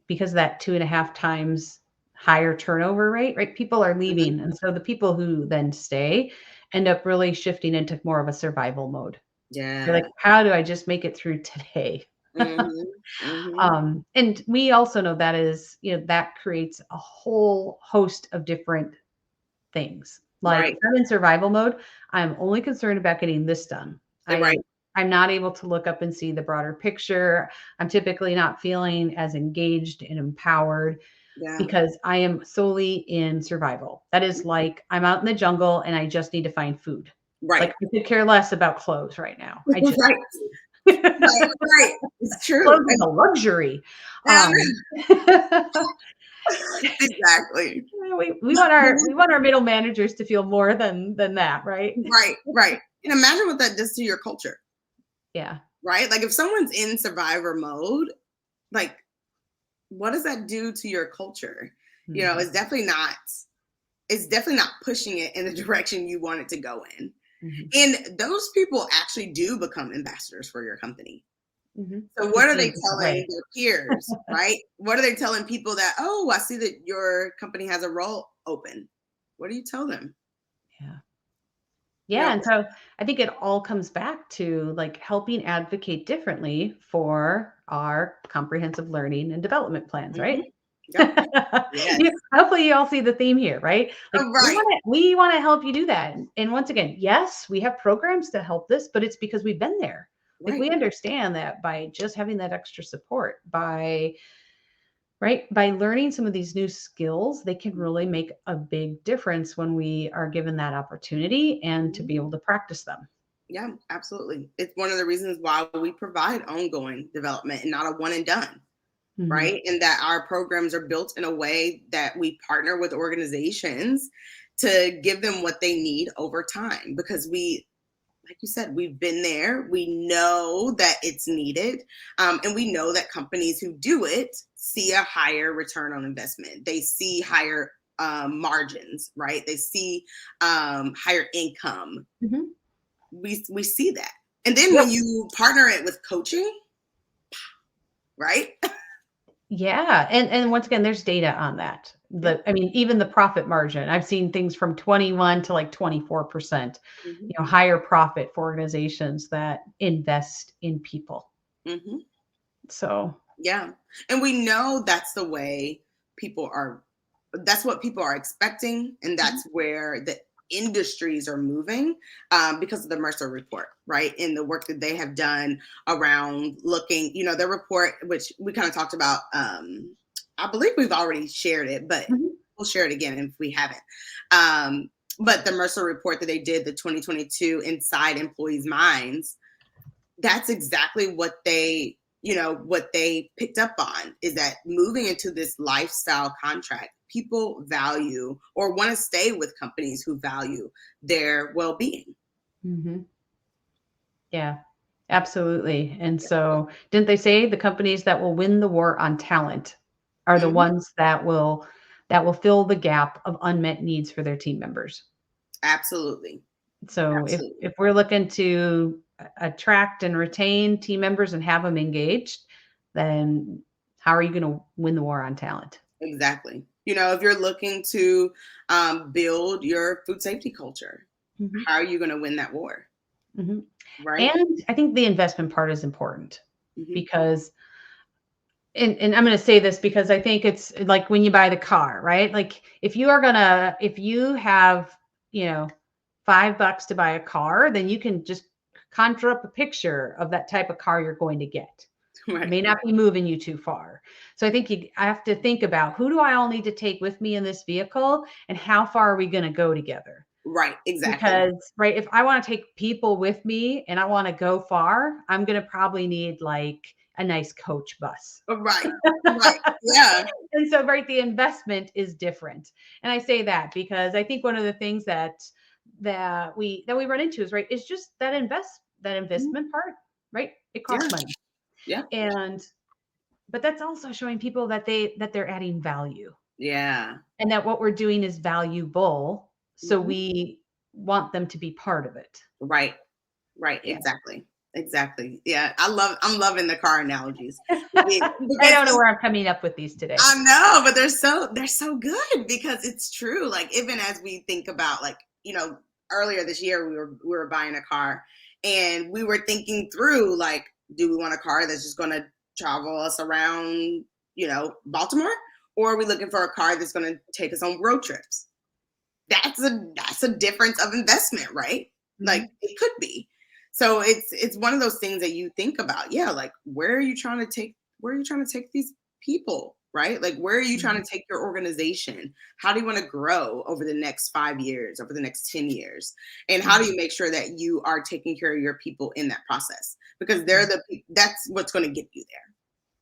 because of that 2.5 times higher turnover rate, right? People are leaving. And so the people who then stay end up really shifting into more of a survival mode. Yeah. They're like, how do I just make it through today? And we also know that that creates a whole host of different things. Like if I'm in survival mode, I'm only concerned about getting this done. I'm not able to look up and see the broader picture. I'm typically not feeling as engaged and empowered because I am solely in survival. That is like I'm out in the jungle and I just need to find food. Right. Like I could care less about clothes right now. I just right. It's true. Clothes is a luxury. Exactly. We want our middle managers to feel more than that, right? Right. And imagine what that does to your culture. Yeah. Right? Like if someone's in survivor mode, like what does that do to your culture? It's definitely not pushing it in the direction you want it to go in. And those people actually do become ambassadors for your company. So what are they telling their peers, right? What are they telling people that, oh, I see that your company has a role open? What do you tell them? Yeah. And so I think it all comes back to like helping advocate differently for our comprehensive learning and development plans, right? Yes. Hopefully you all see the theme here, right? Like right. we want to help you do that. And once again, yes, we have programs to help this, but it's because we've been there. Like we understand that by just having that extra support, by learning some of these new skills, they can really make a big difference when we are given that opportunity and to be able to practice them. Yeah, absolutely. It's one of the reasons why we provide ongoing development and not a one and done. Right. And that our programs are built in a way that we partner with organizations to give them what they need over time, because like you said, we've been there. We know that it's needed. And we know that companies who do it see a higher return on investment. They see higher margins, right? They see higher income. We see that. And then when you partner it with coaching, right? Yeah. And once again, there's data on that. Yeah. I mean, even the profit margin, I've seen things from 21 to like 24%, Hmm. higher profit for organizations that invest in people. Hmm. So, Yeah. And we know that's the way that's what people are expecting. And mhm, that's where the industries are moving, because of the Mercer report, right? And the work that they have done around looking, their report, which we kind of talked about. I believe we've already shared it, but mhm, we'll share it again if we haven't. Um, but the Mercer report that they did, the 2022 Inside Employees' Minds, that's exactly what they picked up on, is that moving into this lifestyle contract, people value or want to stay with companies who value their well-being. mhm. Yeah, absolutely. And so, didn't they say the companies that will win the war on talent are the Hmm. ones that will fill the gap of unmet needs for their team members? Absolutely. So Absolutely. if we're looking to attract and retain team members and have them engaged, then how are you going to win the war on talent? Exactly. If you're looking to build your food safety culture, Mhm, how are you going to win that war? mhm. Right. And I think the investment part is important Hmm. because, and I'm going to say this because I think it's like when you buy the car, right? Like if you have, you know, $5 to buy a car, then you can just conjure up a picture of that type of car you're going to get. It Right. may not be moving you too far. So I have to think about, who do I all need to take with me in this vehicle and how far are we going to go together? Right. Exactly. Because, right, if I want to take people with me and I want to go far, I'm going to probably need like a nice coach bus. Right. Right. Yeah. And so, right, the investment is different. And I say that because I think one of the things that we run into is, right, is just that Mhm. investment part, right? It Yeah. costs money. Yeah. And but that's also showing people that they're adding value Yeah. and that what we're doing is valuable. So Mhm. we want them to be part of it. Right. Right. Yeah. Exactly. Exactly. Yeah. I'm loving the car analogies. I Because don't know where I'm coming up with these today. I know, but they're so good, because it's true. Like, even as we think about, like, earlier this year, we were buying a car, and we were thinking through, like, do we want a car that's just going to travel us around, Baltimore, or are we looking for a car that's going to take us on road trips? That's a difference of investment, right? Like, Mhm. it could be. So it's one of those things that you think about. Yeah, like, where are you trying to take these people, right? Like, where are you trying Mhm. to take your organization? How do you want to grow over the next 5 years, over the next 10 years? And how do Mhm. you make sure that you are taking care of your people in that process? Because Mhm. that's what's going to get you there.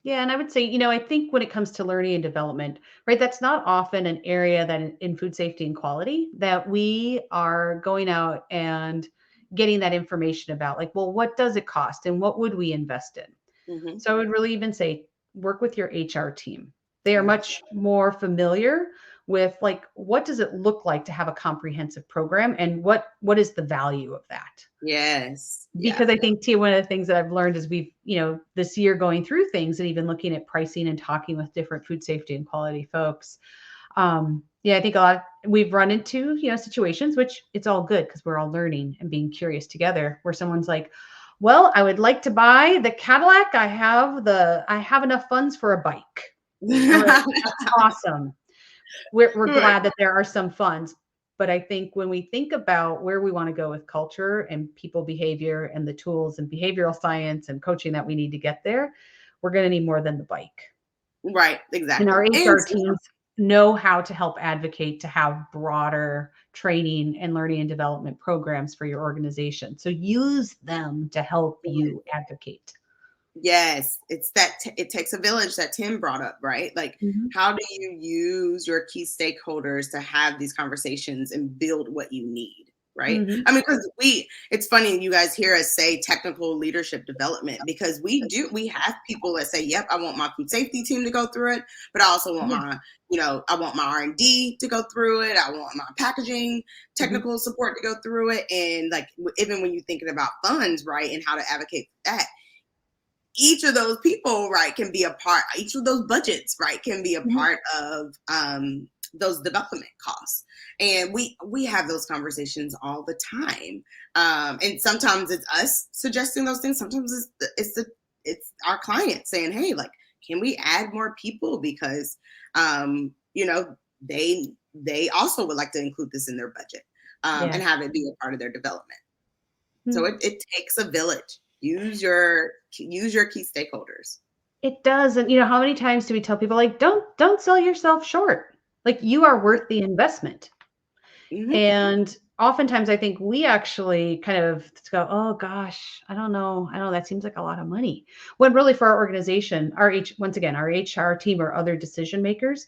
Yeah, and I would say, I think when it comes to learning and development, right, that's not often an area that in food safety and quality that we are going out and getting that information about. Like, well, what does it cost and what would we invest in? Hmm. So I would really even say work with your HR team. They are much more familiar with, like, what does it look like to have a comprehensive program and what is the value of that? Yes. Yeah. Because I think too, one of the things that I've learned is this year going through things and even looking at pricing and talking with different food safety and quality folks. Yeah, I think we've run into, situations, which it's all good because we're all learning and being curious together, where someone's like, well, I would like to buy the Cadillac. I have enough funds for a bike. And we're like, that's awesome. We're Right. glad that there are some funds. But I think when we think about where we want to go with culture and people behavior and the tools and behavioral science and coaching that we need to get there, we're going to need more than the bike. Right. And Exactly. our And HR teams know how to help advocate to have broader training and learning and development programs for your organization. So use them to help you advocate. yes, it takes a village that Tim brought up, right? Like, Mhm. how do you use your key stakeholders to have these conversations and build what you need, right? Mhm. I mean, because it's funny you guys hear us say technical leadership development, because we have people that say, yep, I want my food safety team to go through it, but I also want Yeah. I want my R&D to go through it. I want my packaging Mhm. technical support to go through it. And, like, even when you're thinking about funds, right, and how to advocate for that, each of those people, right, can be a part, each of those budgets, right, can be a Mhm. part of those development costs. And we have those conversations all the time. And sometimes it's us suggesting those things. Sometimes it's our client saying, hey, like, can we add more people? Because, you know, they also would like to include this in their budget, Yeah. and have it be a part of their development. So Mm. it takes a village. Use your key stakeholders. It does. And how many times do we tell people like, don't sell yourself short. Like you are worth the investment. Hmm. And oftentimes I think we actually kind of go, oh gosh, I don't know. That seems like a lot of money. When really for our organization, once again, our HR team or other decision makers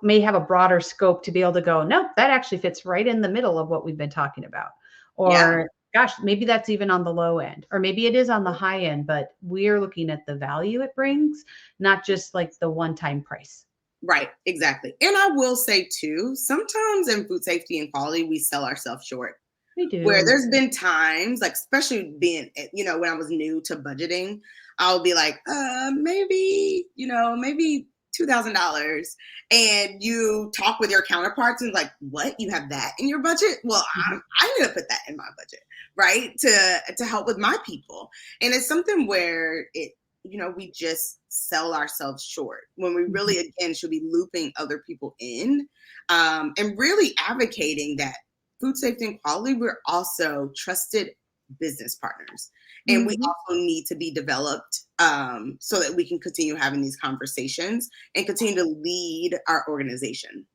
may have a broader scope to be able to go, no, that actually fits right in the middle of what we've been talking about. Yeah. Or gosh, maybe that's even on the low end, or maybe it is on the high end, but we're looking at the value it brings, not just like the one-time price. Right, exactly. And I will say too, sometimes in food safety and quality, we sell ourselves short. We Where do. there's been times, like especially being, when I was new to budgeting, I'll be like, maybe $2,000, and you talk with your counterparts and like, what? You have that in your budget? Well, Mhm. I'm going to put that in my budget, right? To help with my people, and it's something where we just sell ourselves short when we Mhm. really again should be looping other people in, and really advocating that food safety and quality, we're also trusted business partners. And we Mhm. also need to be developed, so that we can continue having these conversations and continue to lead our organization.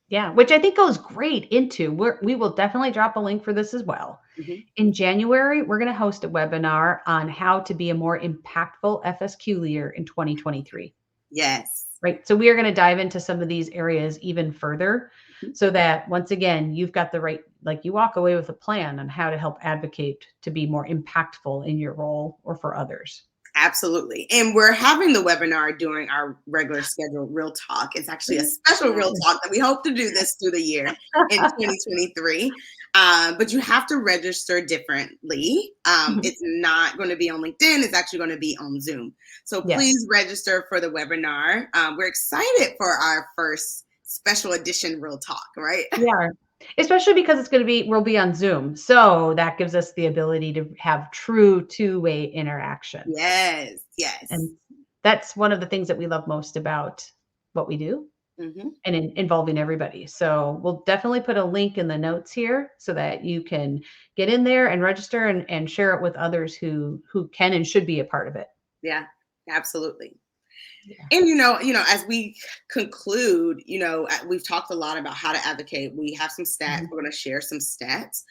Yeah, which I think goes great into we will definitely drop a link for this as well. Mhm. In January, we're going to host a webinar on how to be a more impactful FSQ leader in 2023. Yes. Right. So we are going to dive into some of these areas even further Mhm. so that once again, you've got the right, like you walk away with a plan on how to help advocate to be more impactful in your role or for others. Absolutely. And we're having the webinar during our regular scheduled Real Talk. It's actually a special Real Talk that we hope to do this through the year in 2023. But you have to register differently. It's not going to be on LinkedIn, it's actually going to be on Zoom. So Yes. please register for the webinar. We're excited for our first special edition Real Talk, right? Yeah. Especially because we'll be on Zoom. So that gives us the ability to have true two-way interaction. Yes, yes. And that's one of the things that we love most about what we do Hmm. and involving everybody. So we'll definitely put a link in the notes here so that you can get in there and register and share it with others who can and should be a part of it. Yeah, absolutely. Yeah. And as we conclude, we've talked a lot about how to advocate. We have some stats. Mhm. We're going to share some stats.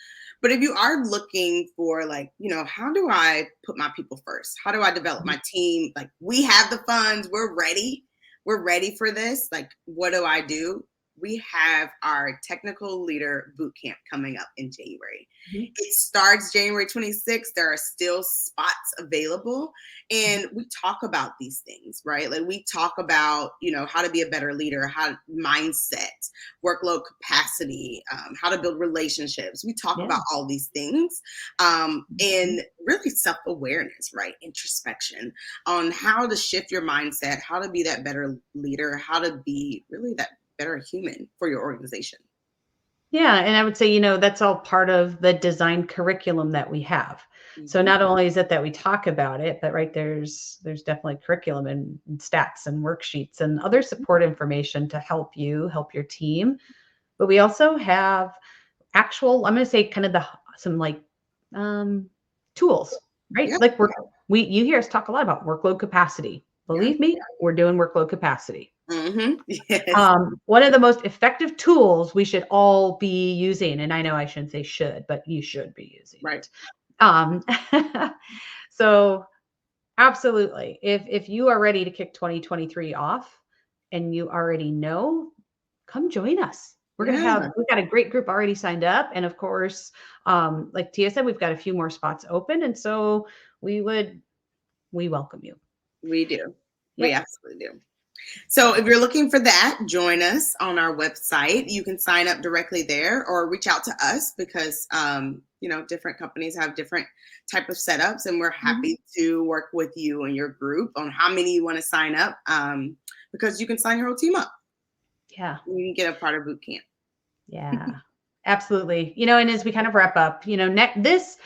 But if you are looking for, like, how do I put my people first? How do I develop Mhm. my team? Like, we have the funds. We're ready. We're ready for this. Like, what do I do? We have our technical leader boot camp coming up in January. Mhm. It starts January 26th. There are still spots available. Mhm. And we talk about these things, right? Like, we talk about, how to be a better leader, how mindset, workload capacity, how to build relationships. We talk Yeah. about all these things, Mhm. and really self-awareness, right? Introspection on how to shift your mindset, how to be that better leader, how to be really that better human for your organization. Yeah, and I would say, that's all part of the design curriculum that we have. So Hmm. not only is it that we talk about it, but right there's definitely curriculum and stats and worksheets and other support information to help you help your team. But we also have I'm going to say kind of some like um, tools, right? Yeah. Like you hear us talk a lot about workload capacity. Yeah. Believe me, we're doing workload capacity. Hmm. Yes. One of the most effective tools we should all be using, and I know I shouldn't say should, but you should be using Right. it. Um, so absolutely, if you are ready to kick 2023 off, and you already know, come join us. Yeah. We've got a great group already signed up, and of course, like Tia said, we've got a few more spots open, and so we welcome you. We do. We Yep. absolutely do. So if you're looking for that, join us on our website. You can sign up directly there or reach out to us because, different companies have different type of setups, and we're Mhm. happy to work with you and your group on how many you want to sign up, because you can sign your whole team up. Yeah. You can get a part of boot camp. Yeah. Absolutely. And as we kind of wrap up, this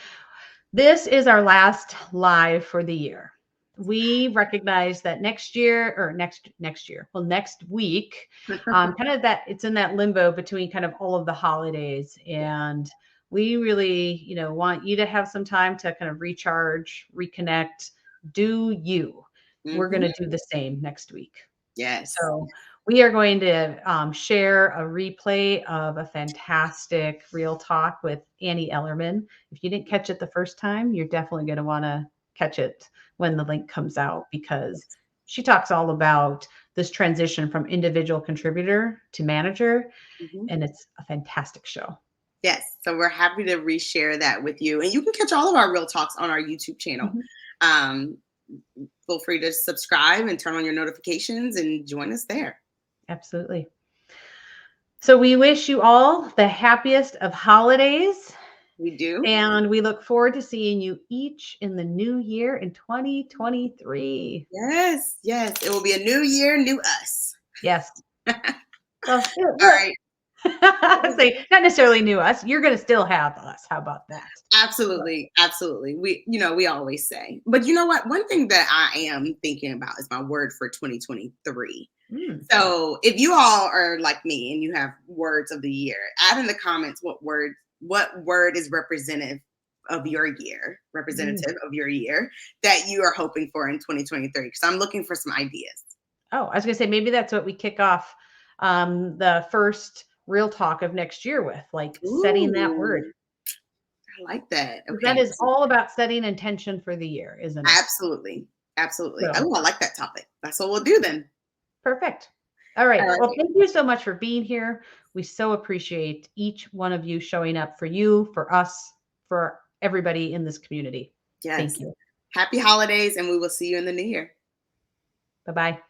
is our last live for the year. We recognize that next year or next year, well, next week, kind of that it's in that limbo between kind of all of the holidays. And we really, want you to have some time to kind of recharge, reconnect, do you. We're going Hmm. to do the same next week. Yes. So we are going to share a replay of a fantastic Real Talk with Annie Ellerman. If you didn't catch it the first time, you're definitely going to want to catch it when the link comes out, because she talks all about this transition from individual contributor to manager, Hmm. and it's a fantastic show. Yes. So we're happy to reshare that with you. And you can catch all of our Real Talks on our YouTube channel. Mhm. Um, Feel free to subscribe and turn on your notifications and join us there. Absolutely. So we wish you all the happiest of holidays. We do. And we look forward to seeing you each in the new year in 2023. Yes. Yes. It will be a new year, new us. Yes. Well, All right. say not necessarily new us. You're going to still have us. How about that? Absolutely. Absolutely. We always say. But you know what? One thing that I am thinking about is my word for 2023. Mm. So if you all are like me and you have words of the year, add in the comments what word is representative of your year that you are hoping for in 2023. Because I'm looking for some ideas. Oh, I was going to say maybe that's what we kick off the first real talk of next year with, like setting that word. Ooh, I like that. 'Cause that Okay. is all about setting intention for the year, isn't it? Absolutely. Absolutely. So Oh, I like that topic. That's what we'll do then. perfect. All All right. right. Well, thank you so much for being here. We so appreciate each one of you showing up for you, for us, for everybody in this community. Thank Yes. you. Happy holidays, and we will see you in the new year. Bye bye.